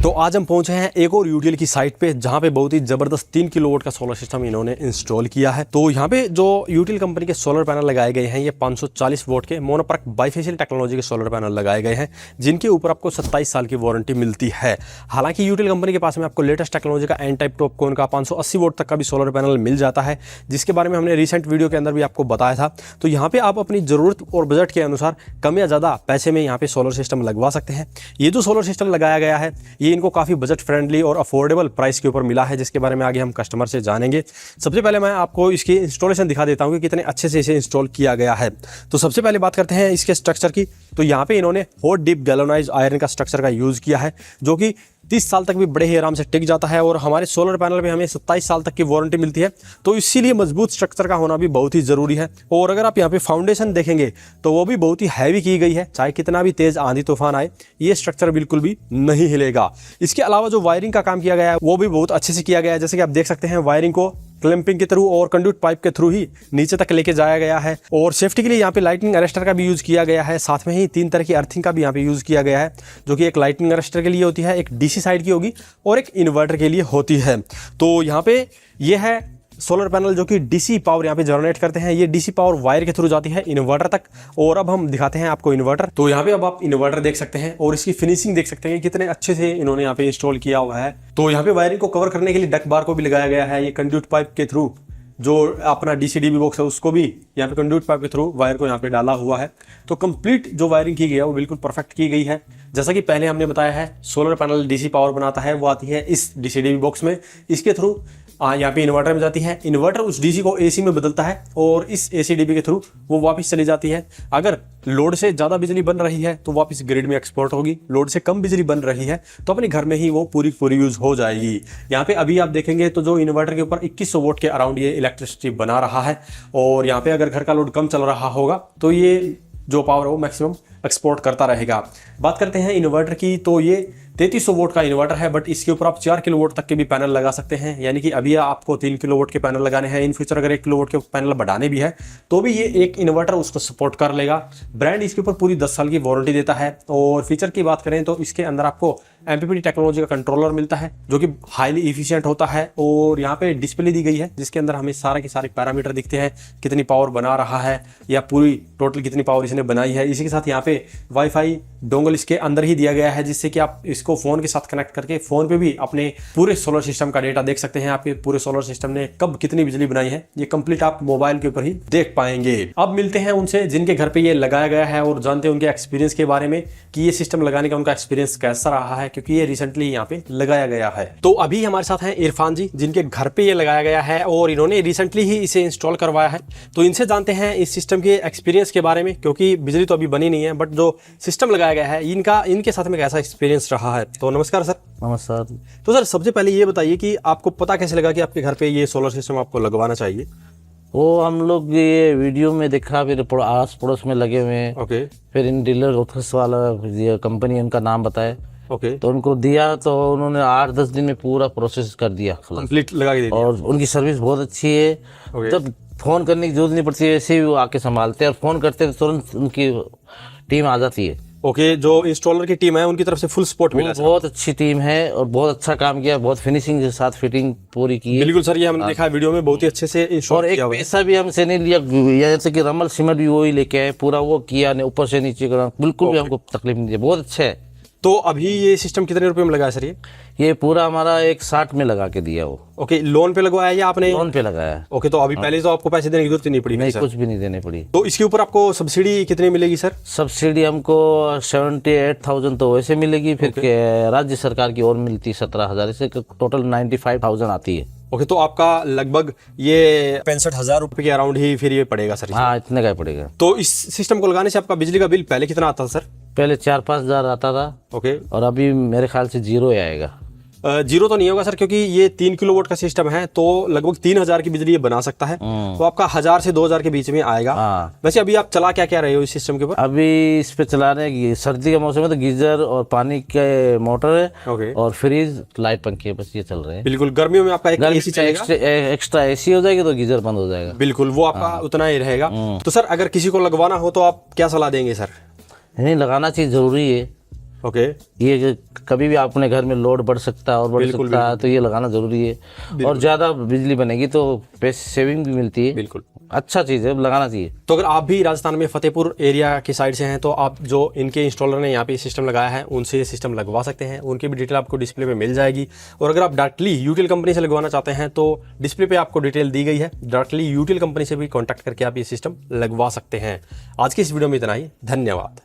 तो आज हम पहुंचे हैं एक और यूटीएल की साइट पे, जहां पे बहुत ही जबरदस्त 3 किलोवाट का सोलर सिस्टम इन्होंने इंस्टॉल किया है। तो यहाँ पे जो यूटीएल कंपनी के सोलर पैनल लगाए गए हैं, ये 540 वोट के मोनोपर्क बाइफेशियल टेक्नोलॉजी के सोलर पैनल लगाए गए हैं, जिनके ऊपर आपको 27 साल की वारंटी मिलती है। हालांकि यूटीएल कंपनी के पास में आपको लेटेस्ट टेक्नोलॉजी का एन टाइप टॉपकॉन का 580 वोट तक का भी सोलर पैनल मिल जाता है, जिसके बारे में हमने रिसेंट वीडियो के अंदर भी आपको बताया था। तो यहाँ पे आप अपनी जरूरत और बजट के अनुसार कम या ज़्यादा पैसे में यहाँ पे सोलर सिस्टम लगवा सकते हैं। ये जो सोलर सिस्टम लगाया गया है, ये इनको काफ़ी बजट फ्रेंडली और अफोर्डेबल प्राइस के ऊपर मिला है, जिसके बारे में आगे हम कस्टमर से जानेंगे। सबसे पहले मैं आपको इसकी इंस्टॉलेशन दिखा देता हूँ कि कितने अच्छे से इसे इंस्टॉल किया गया है। तो सबसे पहले बात करते हैं इसके स्ट्रक्चर की। तो यहाँ पे इन्होंने हॉट डीप गैल्वेनाइज्ड आयरन का स्ट्रक्चर का यूज़ किया है, जो कि 30 साल तक भी बड़े ही आराम से टिक जाता है। और हमारे सोलर पैनल पे हमें 27 साल तक की वारंटी मिलती है, तो इसीलिए मजबूत स्ट्रक्चर का होना भी बहुत ही ज़रूरी है। और अगर आप यहाँ पे फाउंडेशन देखेंगे तो वो भी बहुत ही हैवी की गई है, चाहे कितना भी तेज़ आंधी तूफान आए, ये स्ट्रक्चर बिल्कुल भी नहीं हिलेगा। इसके अलावा जो वायरिंग का काम किया गया है वो भी बहुत अच्छे से किया गया है। जैसे कि आप देख सकते हैं, वायरिंग को क्लैंपिंग के थ्रू और कंड्यूट पाइप के थ्रू ही नीचे तक लेके जाया गया है। और सेफ्टी के लिए यहाँ पे लाइटनिंग अरेस्टर का भी यूज़ किया गया है। साथ में ही 3 तरह की अर्थिंग का भी यहाँ पे यूज़ किया गया है, जो कि एक लाइटनिंग अरेस्टर के लिए होती है, एक डीसी साइड की होगी और एक इन्वर्टर के लिए होती है। तो यहाँ पे ये है सोलर पैनल जो कि डीसी पावर यहाँ पे जनरेट करते हैं। ये डीसी पावर वायर के थ्रू जाती है इन्वर्टर तक। और अब हम दिखाते हैं आपको इन्वर्टर। तो यहाँ पे अब आप इन्वर्टर देख सकते हैं और इसकी फिनिशिंग देख सकते हैं कितने अच्छे से इन्होंने यहाँ पे इंस्टॉल किया हुआ है। तो यहाँ पे वायरिंग को कवर करने के लिए डक बार को भी लगाया गया है। ये कंड्यूट पाइप के थ्रू जो अपना डीसी-डीबी बॉक्स है, उसको भी यहाँ पे कंड्यूट पाइप के थ्रू वायर को यहाँ पे डाला हुआ है। तो कंप्लीट जो वायरिंग की गई है वो बिल्कुल परफेक्ट की गई है। जैसा कि पहले हमने बताया है, सोलर पैनल डीसी पावर बनाता है, वो आती है इस डीसी-डीबी बॉक्स में। इसके थ्रू यहाँ पे इन्वर्टर में जाती है। इन्वर्टर उस डीसी को एसी में बदलता है और इस एसी डीबी के थ्रू वो वापस चली जाती है। अगर लोड से ज़्यादा बिजली बन रही है तो वापस ग्रिड में एक्सपोर्ट होगी। लोड से कम बिजली बन रही है तो अपने घर में ही वो पूरी यूज़ हो जाएगी। यहाँ पे अभी आप देखेंगे तो जो इन्वर्टर के ऊपर 2100 वोट के अराउंड ये इलेक्ट्रिसिटी बना रहा है। और यहाँ पे अगर घर का लोड कम चल रहा होगा तो ये जो पावर है वो मैक्सिमम एक्सपोर्ट करता रहेगा। बात करते हैं इन्वर्टर की, तो ये 3300 वोट का इन्वर्टर है, बट इसके ऊपर आप 4 किलोवाट तक के भी पैनल लगा सकते हैं। यानी कि अभी आपको 3 किलोवाट के पैनल लगाने हैं, इन फ्यूचर अगर 1 किलोवाट के पैनल बढ़ाने भी है तो भी ये एक इन्वर्टर उसको सपोर्ट कर लेगा। ब्रांड इसके ऊपर पूरी 10 साल की वारंटी देता है। और फीचर की बात करें तो इसके अंदर आपको MPPT टेक्नोलॉजी का कंट्रोलर मिलता है, जो कि हाईली इफिशियंट होता है। और यहाँ पे डिस्प्ले दी गई है, जिसके अंदर हमें सारे के सारे पैरामीटर दिखते हैं, कितनी पावर बना रहा है या पूरी टोटल कितनी पावर इसने बनाई है। इसी के साथ यहाँ पे वाईफाई डोंगल इसके अंदर ही दिया गया है, जिससे कि आप इसको फोन के साथ कनेक्ट करके फोन पे भी अपने पूरे सोलर सिस्टम का डेटा देख सकते हैं। आपके पूरे सोलर सिस्टम ने कब कितनी बिजली बनाई है, ये कंप्लीट आप मोबाइल के ऊपर ही देख पाएंगे। अब मिलते हैं उनसे जिनके घर पे ये लगाया गया है और जानते हैं उनके एक्सपीरियंस के बारे में कि ये सिस्टम लगाने का उनका एक्सपीरियंस कैसा रहा है, क्योंकि ये रिसेंटली यहाँ पे लगाया गया है। तो अभी हमारे साथ हैं इरफान जी, जिनके घर पे ये लगाया गया है और इन्होंने रिसेंटली ही इसे इंस्टॉल करवाया है। तो इनसे जानते हैं इस सिस्टम के एक्सपीरियंस के बारे में, क्योंकि बिजली तो अभी बनी नहीं है, बट जो सिस्टम लगाया गया है इनके साथ में कैसा एक्सपीरियंस रहा है। तो नमस्कार सर। नमस्कार। तो सर सबसे पहले ये बताइए कि आपको पता कैसे लगा कि आपके घर पे ये सोलर सिस्टम आपको लगवाना चाहिए? वो हम लोग ये वीडियो में देखा, फिर आस पड़ोस में लगे हुए हैं। ओके। फिर इन डीलर ऑथर्स वाला ये कंपनी, उनका नाम बताए। ओके। तो उनको दिया तो उन्होंने 8-10 दिन में पूरा प्रोसेस कर दिया, कंप्लीट लगा के दे दिया। और उनकी सर्विस बहुत अच्छी है। जब फोन करने की जरूरत नहीं पड़ती है, ऐसे ही वो आके संभालते हैं और फोन करते हैं तुरंत उनकी टीम आ जाती है। ओके। जो इंस्टॉलर की टीम है उनकी तरफ से फुल सपोर्ट मिला। बहुत अच्छी टीम है और बहुत अच्छा काम किया, बहुत फिनिशिंग के साथ फिटिंग पूरी की है। बिल्कुल सर, ये हमने देखा वीडियो में, बहुत ही अच्छे से इंस्टॉल और एक किया हुआ है। पैसा भी हमसे नहीं लिया, जैसे कि रमल सीमेंट भी वही लेके आए, पूरा वो किया, ऊपर से नीचे करा, बिल्कुल भी हमको तकलीफ नहीं दी, बहुत अच्छा है। तो अभी ये सिस्टम कितने रुपए में लगा है सर? ये पूरा हमारा 160 में लगा के दिया वो। ओके। लोन पे लगवाया या आपने? लोन पे लगाया। ओके। तो अभी पहले तो आपको पैसे देने की जरूरत नहीं पड़ी? नहीं, कुछ भी नहीं देने पड़ी। तो इसके ऊपर आपको सब्सिडी कितनी मिलेगी सर? सब्सिडी हमको 78,000 तो वैसे मिलेगी, फिर राज्य सरकार की और मिलती 17,000, इससे टोटल 95,000 आती है। ओके। तो आपका लगभग ये 65,000 रुपए के अराउंड ही फिर ये पड़ेगा सर? हाँ, इतने का पड़ेगा। तो इस सिस्टम को लगाने से आपका बिजली का बिल पहले कितना आता था सर? पहले 4-5 हज़ार आता था। ओके। और अभी मेरे ख्याल से 0 आएगा। जीरो तो नहीं होगा सर, क्योंकि ये 3 किलोवाट का सिस्टम है, तो लगभग 3000 की बिजली ये बना सकता है। तो आपका 1000 से 2000 के बीच में आएगा। वैसे अभी आप चला क्या क्या रहे हो इस सिस्टम के ऊपर? अभी इस पे चला रहे हैं, सर्दी का मौसम है तो गीजर और पानी के मोटर है और फ्रिज, लाइट, पंखे, बस ये चल रहे हैं। बिल्कुल। गर्मियों में आपका एक एसी चलेगा, एक्स्ट्रा एसी हो जाएगी तो गीजर बंद हो जाएगा। बिल्कुल, वो आपका उतना ही रहेगा। तो सर अगर किसी को लगवाना हो तो आप क्या सलाह देंगे सर? नहीं, लगाना चाहिए, जरूरी है। ओके, ये कभी भी अपने घर में लोड बढ़ सकता है और बढ़ सकता है, तो ये लगाना जरूरी है। और ज़्यादा बिजली बनेगी तो पैसे सेविंग भी मिलती है। बिल्कुल अच्छा चीज़ है, लगाना चाहिए। तो अगर आप भी राजस्थान में फतेहपुर एरिया की साइड से हैं तो आप जो इनके इंस्टॉलर ने यहाँ पे सिस्टम लगाया है उनसे ये सिस्टम लगवा सकते हैं। उनकी भी डिटेल आपको डिस्प्ले पे मिल जाएगी। और अगर आप डायरेक्टली यूटीएल कंपनी से लगवाना चाहते हैं तो डिस्प्ले पे आपको डिटेल दी गई है, डायरेक्टली यूटीएल कंपनी से भी कॉन्टैक्ट करके आप ये सिस्टम लगवा सकते हैं। आज की इस वीडियो में इतना ही, धन्यवाद।